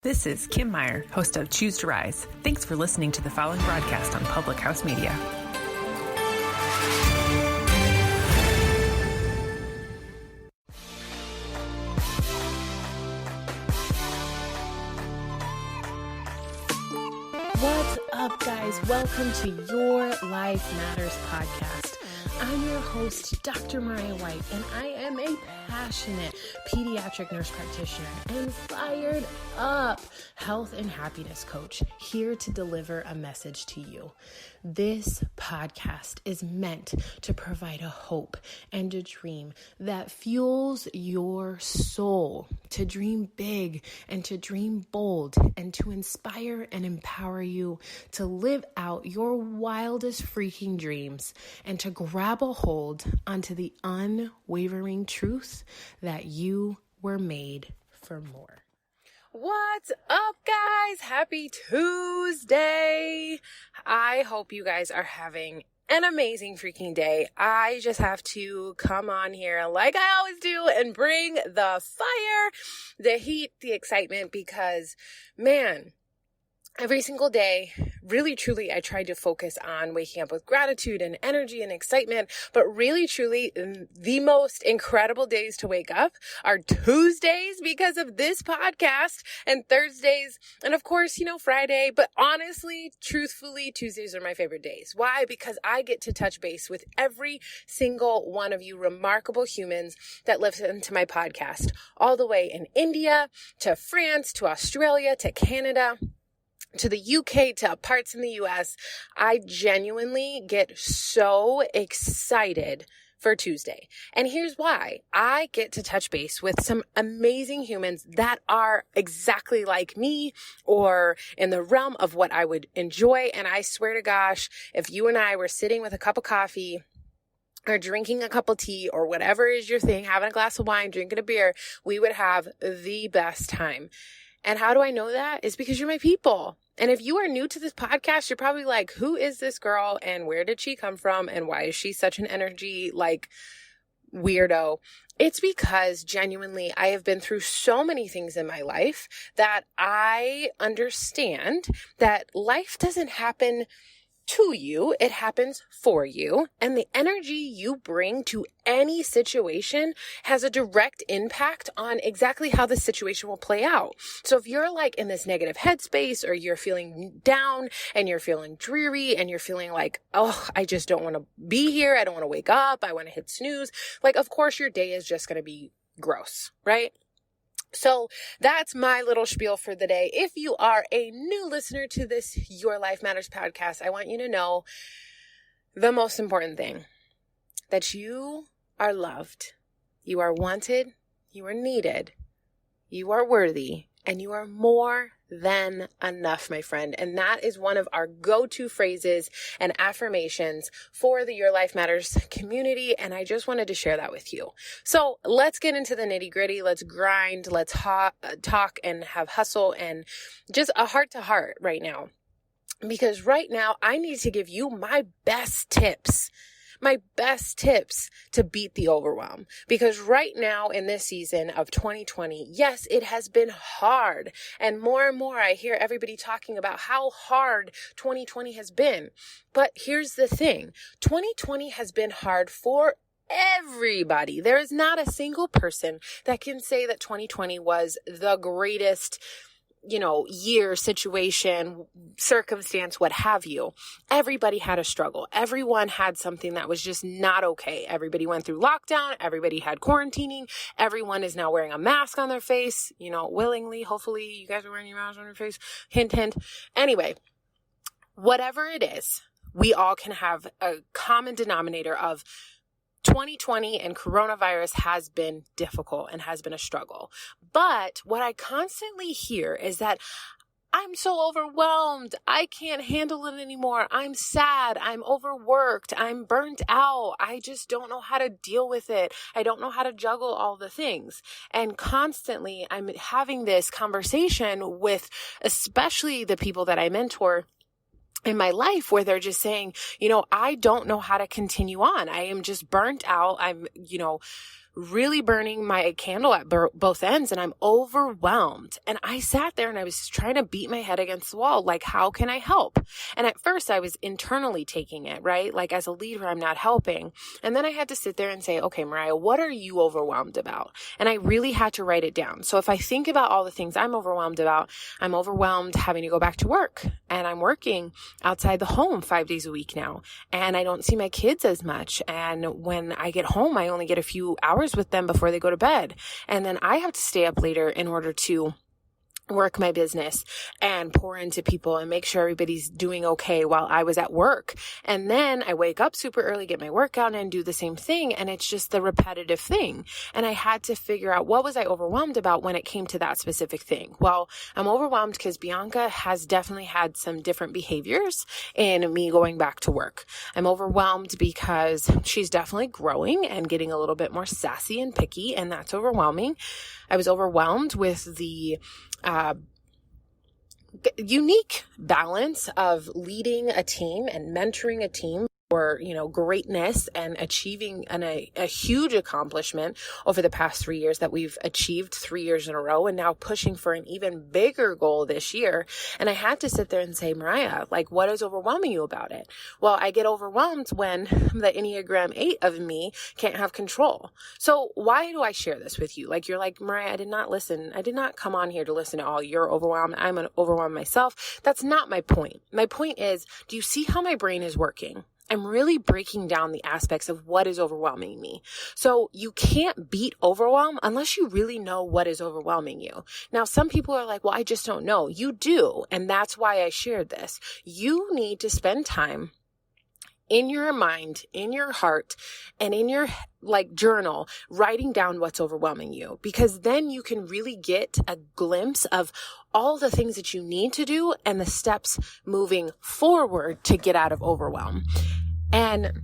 This is Kim Meyer, host of Choose to Rise. Thanks for listening to the following broadcast on Public House Media. What's up, guys? Welcome to Your Life Matters podcast. I'm your host, Dr. Mariah White, and I am a passionate pediatric nurse practitioner and fired up health and happiness coach, here to deliver a message to you. This podcast is meant to provide a hope and a dream that fuels your soul to dream big and to dream bold and to inspire and empower you to live out your wildest freaking dreams and to grab a hold onto the unwavering truth that you were made for more. What's up, guys? Happy Tuesday. I hope you guys are having an amazing freaking day. I just have to come on here like I always do and bring the fire, the heat, the excitement, because man, every single day, really, truly, I try to focus on waking up with gratitude and energy and excitement. But really, truly, the most incredible days to wake up are Tuesdays because of this podcast, and Thursdays, and of course, Friday. But honestly, truthfully, Tuesdays are my favorite days. Why? Because I get to touch base with every single one of you remarkable humans that listen to my podcast, all the way in India, to France, to Australia, to Canada, to the UK, to parts in the US. I genuinely get so excited for Tuesday. And here's why. I get to touch base with some amazing humans that are exactly like me or in the realm of what I would enjoy. And I swear to gosh, if you and I were sitting with a cup of coffee or drinking a cup of tea or whatever is your thing, having a glass of wine, drinking a beer, we would have the best time. And how do I know that? It's because you're my people. And if you are new to this podcast, you're probably like, who is this girl and where did she come from? And why is she such an energy weirdo? It's because genuinely I have been through so many things in my life that I understand that life doesn't happen to you, it happens for you. And the energy you bring to any situation has a direct impact on exactly how the situation will play out. So if you're in this negative headspace, or you're feeling down and you're feeling dreary and you're feeling like, oh, I just don't want to be here. I don't want to wake up. I want to hit snooze. Of course your day is just going to be gross, right? So that's my little spiel for the day. If you are a new listener to this Your Life Matters podcast, I want you to know the most important thing, that you are loved, you are wanted, you are needed, you are worthy, and you are more than enough, my friend. And that is one of our go-to phrases and affirmations for the Your Life Matters community. And I just wanted to share that with you. So let's get into the nitty-gritty. Let's grind. Let's talk and have hustle and just a heart-to-heart right now. Because right now, I need to give you my best tips to beat the overwhelm. Because right now in this season of 2020, yes, it has been hard. And more I hear everybody talking about how hard 2020 has been. But here's the thing, 2020 has been hard for everybody. There is not a single person that can say that 2020 was the greatest year, situation, circumstance, what have you. Everybody had a struggle. Everyone had something that was just not okay. Everybody went through lockdown. Everybody had quarantining. Everyone is now wearing a mask on their face, willingly. Hopefully you guys are wearing your mask on your face. Hint, hint. Anyway, whatever it is, we all can have a common denominator of 2020 and coronavirus has been difficult and has been a struggle. But what I constantly hear is that I'm so overwhelmed. I can't handle it anymore. I'm sad. I'm overworked. I'm burnt out. I just don't know how to deal with it. I don't know how to juggle all the things. And constantly I'm having this conversation with especially the people that I mentor in my life, where they're just saying, I don't know how to continue on. I am just burnt out. I'm, really burning my candle at both ends, and I'm overwhelmed. And I sat there and I was just trying to beat my head against the wall. Like, how can I help? And at first I was internally taking it, right? Like, as a leader, I'm not helping. And then I had to sit there and say, okay, Mariah, what are you overwhelmed about? And I really had to write it down. So if I think about all the things I'm overwhelmed about, I'm overwhelmed having to go back to work, and I'm working outside the home 5 days a week now, and I don't see my kids as much. And when I get home, I only get a few hours with them before they go to bed. And then I have to stay up later in order to work my business and pour into people and make sure everybody's doing okay while I was at work. And then I wake up super early, get my workout and do the same thing. And it's just the repetitive thing. And I had to figure out, what was I overwhelmed about when it came to that specific thing? Well, I'm overwhelmed because Bianca has definitely had some different behaviors in me going back to work. I'm overwhelmed because she's definitely growing and getting a little bit more sassy and picky, and that's overwhelming. I was overwhelmed with the unique balance of leading a team and mentoring a team for, greatness and achieving a huge accomplishment over the past 3 years that we've achieved 3 years in a row, and now pushing for an even bigger goal this year. And I had to sit there and say, Mariah, like, what is overwhelming you about it? Well, I get overwhelmed when the Enneagram 8 of me can't have control. So why do I share this with you? Like, you're like, Mariah, I did not listen. I did not come on here to listen to all you're overwhelmed. I'm overwhelmed myself. That's not my point. My point is, do you see how my brain is working? I'm really breaking down the aspects of what is overwhelming me. So you can't beat overwhelm unless you really know what is overwhelming you. Now, some people are like, well, I just don't know. You do. And that's why I shared this. You need to spend time in your mind, in your heart, and in your journal, writing down what's overwhelming you, because then you can really get a glimpse of all the things that you need to do and the steps moving forward to get out of overwhelm. And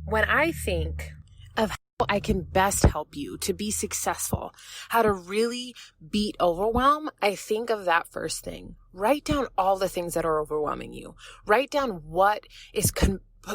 when I think of how I can best help you to be successful, how to really beat overwhelm, I think of that first thing. Write down all the things that are overwhelming you. Write down what is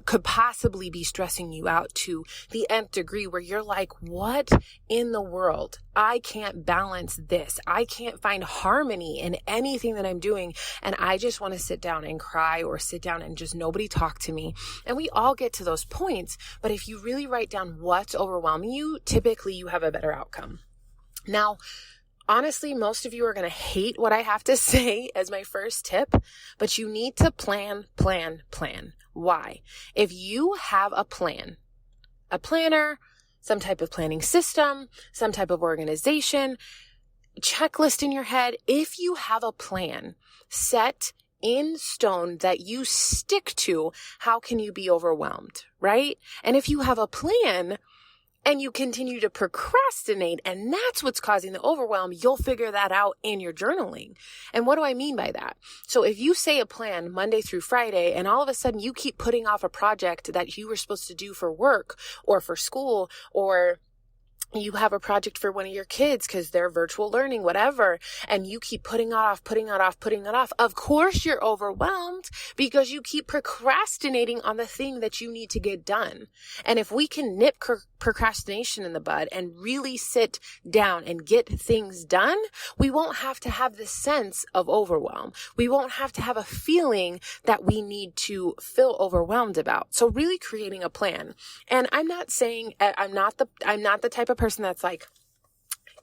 could possibly be stressing you out to the nth degree, where you're like, what in the world? I can't balance this. I can't find harmony in anything that I'm doing. And I just want to sit down and cry, or sit down and just nobody talk to me. And we all get to those points. But if you really write down what's overwhelming you, typically you have a better outcome. Now, honestly, most of you are going to hate what I have to say as my first tip, but you need to plan. Why? If you have a plan, a planner, some type of planning system, some type of organization, checklist in your head, if you have a plan set in stone that you stick to, how can you be overwhelmed, right? And if you have a plan and you continue to procrastinate, and that's what's causing the overwhelm, you'll figure that out in your journaling. And what do I mean by that? So if you say a plan Monday through Friday, and all of a sudden you keep putting off a project that you were supposed to do for work or for school, or you have a project for one of your kids because they're virtual learning, whatever, and you keep putting it off. Of course you're overwhelmed because you keep procrastinating on the thing that you need to get done. And if we can nip procrastination in the bud and really sit down and get things done, we won't have to have the sense of overwhelm. We won't have to have a feeling that we need to feel overwhelmed about. So really creating a plan. And I'm not saying, I'm not the type of person that's like,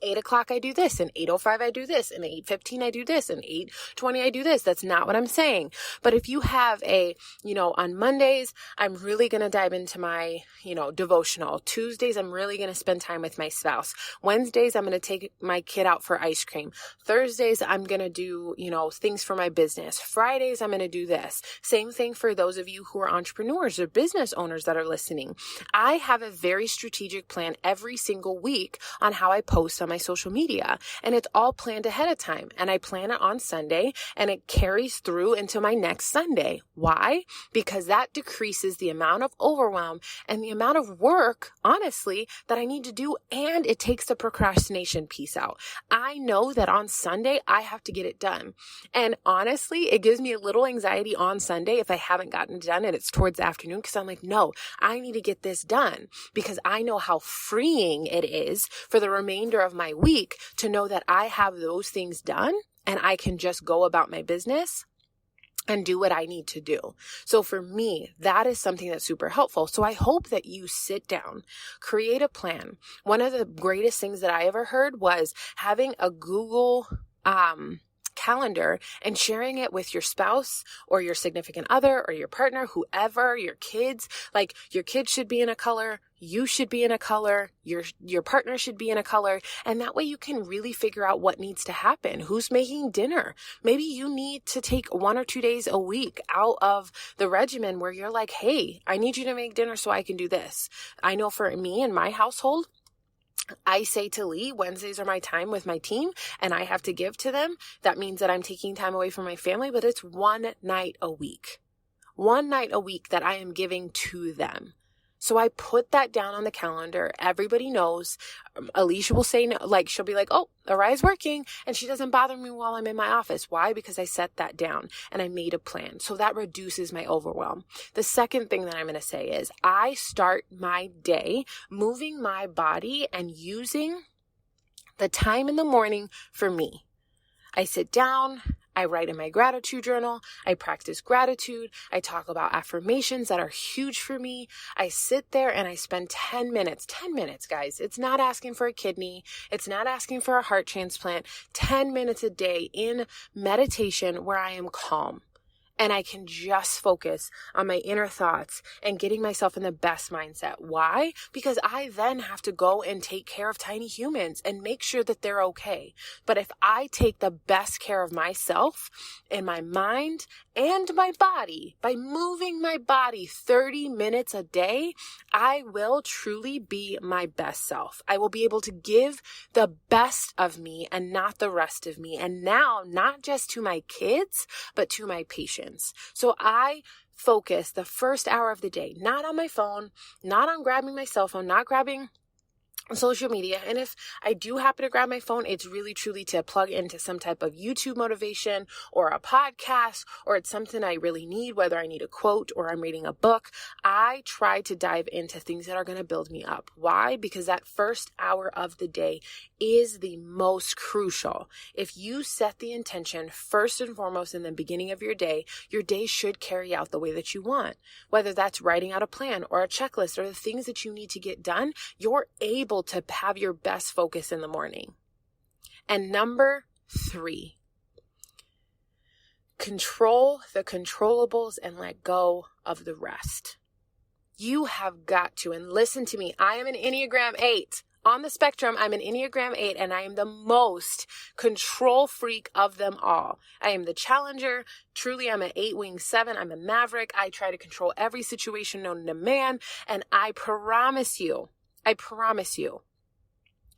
8 o'clock I do this, and 8:05 I do this, and 8:15 I do this, and 8:20 I do this. That's not what I'm saying. But if you have on Mondays, I'm really going to dive into my, devotional. Tuesdays, I'm really going to spend time with my spouse. Wednesdays, I'm going to take my kid out for ice cream. Thursdays, I'm going to do, things for my business. Fridays, I'm going to do this. Same thing for those of you who are entrepreneurs or business owners that are listening. I have a very strategic plan every single week on how I post on my social media, and it's all planned ahead of time. And I plan it on Sunday and it carries through into my next Sunday. Why? Because that decreases the amount of overwhelm and the amount of work, honestly, that I need to do. And it takes the procrastination piece out. I know that on Sunday, I have to get it done. And honestly, it gives me a little anxiety on Sunday if I haven't gotten it done and it's towards the afternoon, because I'm like, no, I need to get this done, because I know how freeing it is for the remainder of my week to know that I have those things done and I can just go about my business and do what I need to do. So for me, that is something that's super helpful. So I hope that you sit down, create a plan. One of the greatest things that I ever heard was having a Google calendar and sharing it with your spouse or your significant other or your partner, whoever, your kids. Like, your kids should be in a color, you should be in a color, your partner should be in a color, and that way you can really figure out what needs to happen. Who's making dinner? Maybe you need to take 1 or 2 days a week out of the regimen where you're like, hey, I need you to make dinner so I can do this. I know for me in my household, I say to Lee, Wednesdays are my time with my team and I have to give to them. That means that I'm taking time away from my family, but it's 1 night a week. 1 night a week that I am giving to them. So I put that down on the calendar. Everybody knows. Alicia will say, no, like, she'll be like, oh, Ari's working. And she doesn't bother me while I'm in my office. Why? Because I set that down and I made a plan. So that reduces my overwhelm. The second thing that I'm going to say is I start my day moving my body and using the time in the morning for me. I sit down, I write in my gratitude journal, I practice gratitude, I talk about affirmations that are huge for me. I sit there and I spend 10 minutes, guys. It's not asking for a kidney. It's not asking for a heart transplant. 10 minutes a day in meditation where I am calm. And I can just focus on my inner thoughts and getting myself in the best mindset. Why? Because I then have to go and take care of tiny humans and make sure that they're okay. But if I take the best care of myself in my mind and my body by moving my body 30 minutes a day, I will truly be my best self. I will be able to give the best of me and not the rest of me. And now, not just to my kids, but to my patients. So I focus the first hour of the day, not on my phone, not on grabbing my cell phone, not grabbing social media. And if I do happen to grab my phone, it's really truly to plug into some type of YouTube motivation or a podcast, or it's something I really need, whether I need a quote or I'm reading a book. I try to dive into things that are going to build me up. Why? Because that first hour of the day is the most crucial. If you set the intention first and foremost in the beginning of your day should carry out the way that you want. Whether that's writing out a plan or a checklist or the things that you need to get done, you're able to have your best focus in the morning. And number 3, control the controllables and let go of the rest. You have got to, and listen to me, I am an Enneagram 8. On the spectrum, I'm an Enneagram 8, and I am the most control freak of them all. I am the challenger. Truly, I'm an 8-wing 7. I'm a maverick. I try to control every situation known to man, and I promise you,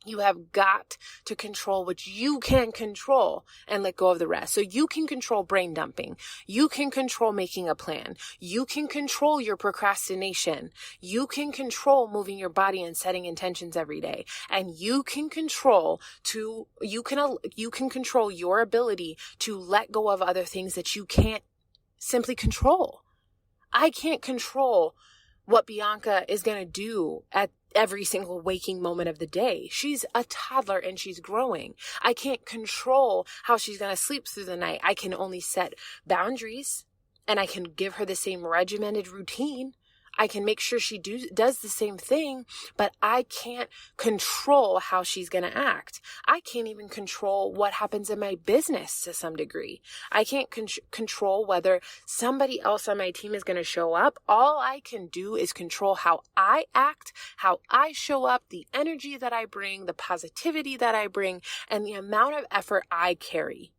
you have got to control what you can control and let go of the rest. So you can control brain dumping. You can control making a plan. You can control your procrastination. You can control moving your body and setting intentions every day. And you can control your ability to let go of other things that you can't simply control. I can't control what Bianca is going to do at every single waking moment of the day. She's a toddler and she's growing. I can't control how she's going to sleep through the night. I can only set boundaries and I can give her the same regimented routine. I can make sure she does the same thing, but I can't control how she's going to act. I can't even control what happens in my business to some degree. I can't control whether somebody else on my team is going to show up. All I can do is control how I act, how I show up, the energy that I bring, the positivity that I bring, and the amount of effort I carry.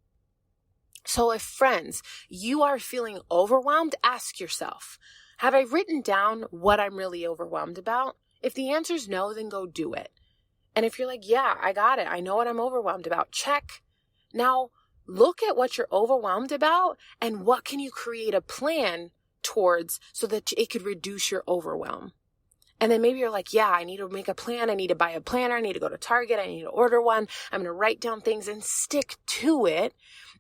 So if, friends, you are feeling overwhelmed, ask yourself, have I written down what I'm really overwhelmed about? If the answer is no, then go do it. And if you're like, yeah, I got it, I know what I'm overwhelmed about, check. Now, look at what you're overwhelmed about and what can you create a plan towards so that it could reduce your overwhelm. And then maybe you're like, yeah, I need to make a plan. I need to buy a planner. I need to go to Target. I need to order one. I'm going to write down things and stick to it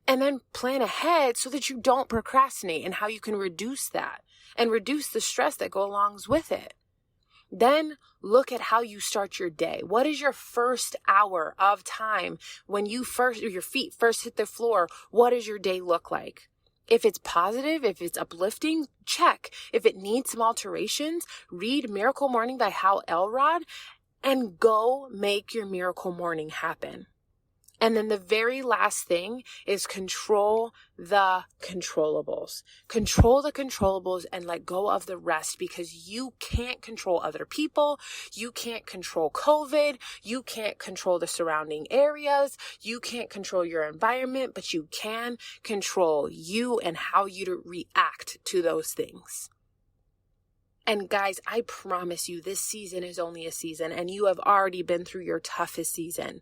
and then plan ahead so that you don't procrastinate and how you can reduce that and reduce the stress that goes along with it. Then look at how you start your day. What is your first hour of time when your feet first hit the floor? What does your day look like? If it's positive, if it's uplifting, check. If it needs some alterations, read Miracle Morning by Hal Elrod and go make your miracle morning happen. And then the very last thing is control the controllables. Control the controllables and let go of the rest because you can't control other people. You can't control COVID. You can't control the surrounding areas. You can't control your environment, but you can control you and how you react to those things. And guys, I promise you this season is only a season and you have already been through your toughest season.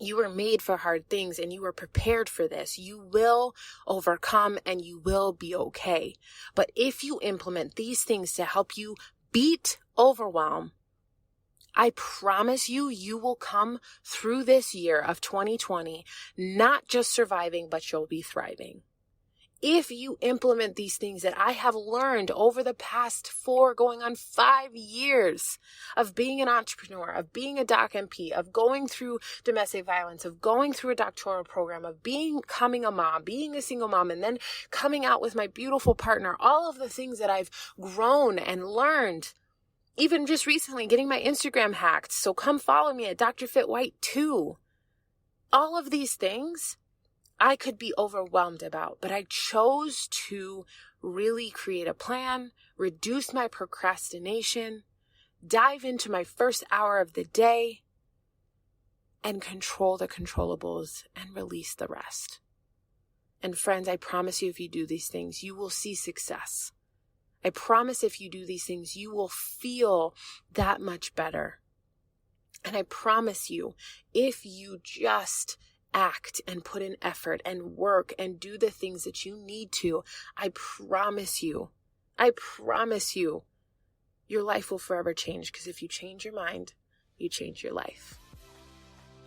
You were made for hard things and you were prepared for this. You will overcome and you will be okay. But if you implement these things to help you beat overwhelm, I promise you, you will come through this year of 2020, not just surviving, but you'll be thriving. If you implement these things that I have learned over the past 4 going on 5 years of being an entrepreneur, of being a doc MP, of going through domestic violence, of going through a doctoral program, of becoming a mom, being a single mom, and then coming out with my beautiful partner, all of the things that I've grown and learned, even just recently getting my Instagram hacked. So come follow me at Dr. Fit White 2. All of these things I could be overwhelmed about, but I chose to really create a plan, reduce my procrastination, dive into my first hour of the day, and control the controllables and release the rest. And friends, I promise you, if you do these things, you will see success. I promise if you do these things, you will feel that much better. And I promise you, if you just act and put in effort and work and do the things that you need to, I promise you, your life will forever change. Because if you change your mind, you change your life.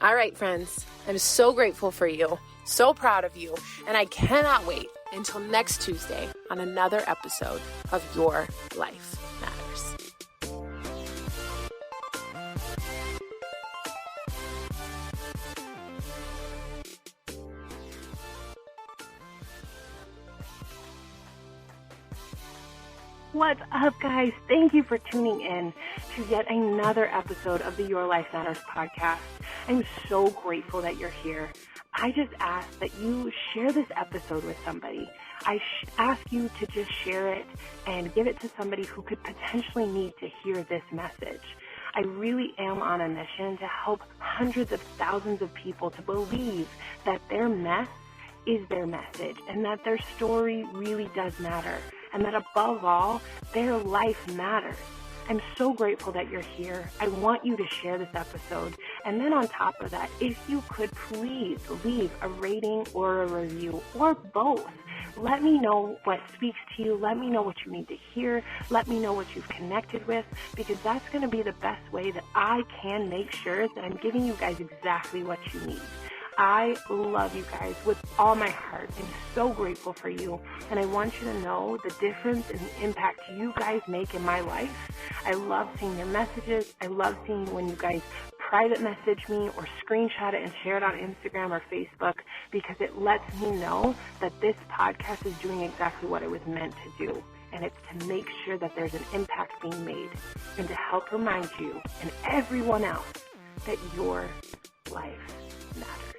All right, friends, I'm so grateful for you, so proud of you, and I cannot wait until next Tuesday on another episode of Your Life Matters. What's up, guys? Thank you for tuning in to yet another episode of the Your Life Matters podcast. I'm so grateful that you're here. I just ask that you share this episode with somebody. I ask you to just share it and give it to somebody who could potentially need to hear this message. I really am on a mission to help hundreds of thousands of people to believe that their mess is their message and that their story really does matter. And that above all, their life matters. I'm so grateful that you're here. I want you to share this episode. And then on top of that, if you could please leave a rating or a review or both. Let me know what speaks to you. Let me know what you need to hear. Let me know what you've connected with, because that's going to be the best way that I can make sure that I'm giving you guys exactly what you need. I love you guys with all my heart. I'm so grateful for you, and I want you to know the difference and the impact you guys make in my life. I love seeing your messages. I love seeing when you guys private message me or screenshot it and share it on Instagram or Facebook, because it lets me know that this podcast is doing exactly what it was meant to do. And it's to make sure that there's an impact being made and to help remind you and everyone else that your life matters.